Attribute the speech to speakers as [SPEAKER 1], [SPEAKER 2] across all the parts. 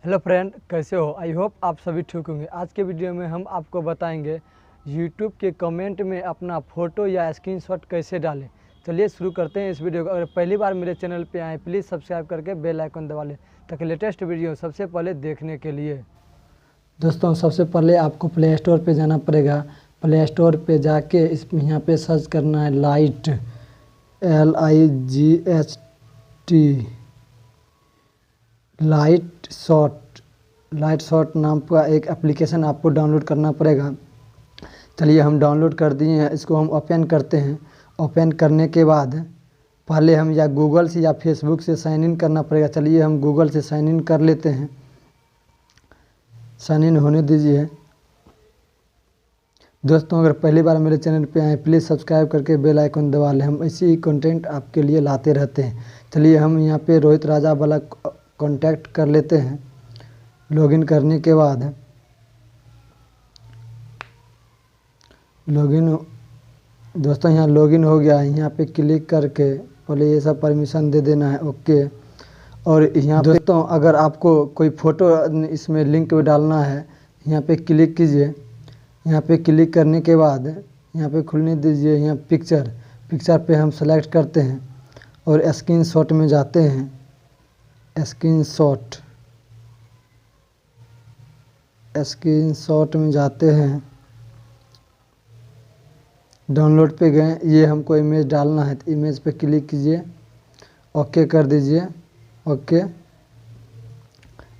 [SPEAKER 1] Hello friend, कैसे हो? I hope आप सभी ठीक होंगे। आज के वीडियो में हम आपको बताएंगे यूट्यूब के कमेंट में अपना फ़ोटो या स्क्रीनशॉट कैसे डालें। चलिए शुरू करते हैं इस वीडियो को। अगर पहली बार मेरे चैनल पे आए प्लीज़ सब्सक्राइब करके बेल आइकन दबा लें ताकि लेटेस्ट वीडियो सबसे पहले देखने के लिए। दोस्तों, सबसे पहले आपको प्ले स्टोर पर जाना पड़ेगा। प्ले स्टोर पर जाके यहाँ पे सर्च करना है लाइट, LIGHT, लाइट शॉट नाम का एक एप्लीकेशन आपको डाउनलोड करना पड़ेगा। चलिए हम डाउनलोड कर दिए हैं, इसको हम ओपन करते हैं। ओपन करने के बाद पहले हम या गूगल से या फेसबुक से साइन इन करना पड़ेगा। चलिए हम गूगल से साइन इन कर लेते हैं। साइन इन होने दीजिए। दोस्तों, अगर पहली बार मेरे चैनल पे आए प्लीज़ सब्सक्राइब करके बेल आइकन दबा लें। हम ऐसे ही कंटेंट आपके लिए लाते रहते हैं। चलिए हम यहाँ पे रोहित राजा वाला कांटेक्ट कर लेते हैं। लॉगिन करने के बाद दोस्तों यहाँ लॉगिन हो गया है। यहाँ पे क्लिक करके पहले ये सब परमिशन दे देना है, ओके। और यहाँ पे दोस्तों अगर आपको कोई फ़ोटो इसमें लिंक डालना है, यहाँ पे क्लिक कीजिए। यहाँ पे क्लिक करने के बाद यहाँ पे खुलने दीजिए। यहाँ पिक्चर पे हम सेलेक्ट करते हैं और स्क्रीनशॉट में जाते हैं। स्क्रीनशॉट में जाते हैं। डाउनलोड पे गए, ये हमको इमेज डालना है तो इमेज पे क्लिक कीजिए, ओके कर दीजिए, ओके।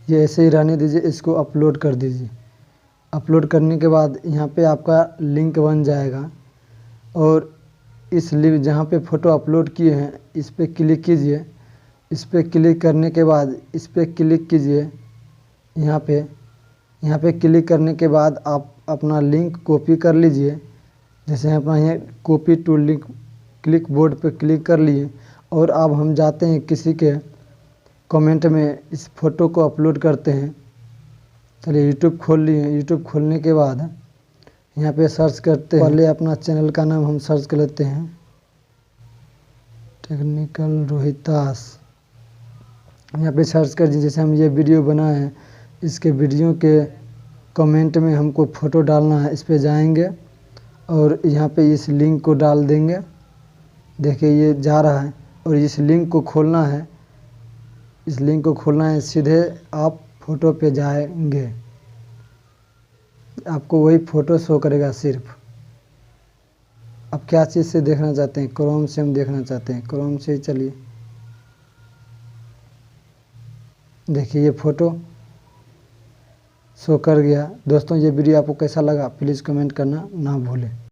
[SPEAKER 1] ये ऐसे ही रहने दीजिए, इसको अपलोड कर दीजिए। अपलोड करने के बाद यहाँ पे आपका लिंक बन जाएगा और इस लिंक जहाँ पे फ़ोटो अपलोड किए हैं इस पर क्लिक कीजिए। इस पर क्लिक करने के बाद इस पर क्लिक कीजिए। यहाँ पे क्लिक करने के बाद आप अपना लिंक कॉपी कर लीजिए। जैसे अपना यहाँ copy to link clipboard पे क्लिक कर लिए और अब हम जाते हैं किसी के कमेंट में इस फ़ोटो को अपलोड करते हैं। चलिए यूट्यूब खोल लिए। यूट्यूब खोलने के बाद यहाँ पे सर्च करते हैं। पहले अपना चैनल का नाम हम सर्च कर लेते हैं, टेक्निकल रोहितास। यहाँ पे सर्च कर दीजिए। जैसे हम ये वीडियो बनाए हैं, इसके वीडियो के कमेंट में हमको फ़ोटो डालना है। इस पे जाएंगे और यहाँ पे इस लिंक को डाल देंगे। देखिए ये जा रहा है और इस लिंक को खोलना है। इस लिंक को खोलना है, सीधे आप फ़ोटो पे जाएंगे, आपको वही फ़ोटो शो करेगा सिर्फ। अब क्या चीज़ से देखना चाहते हैं? क्रोम से हम देखना चाहते हैं, क्रोम से ही चलिए। देखिए ये फ़ोटो शो कर गया। दोस्तों, ये वीडियो आपको कैसा लगा प्लीज़ कमेंट करना ना भूलें।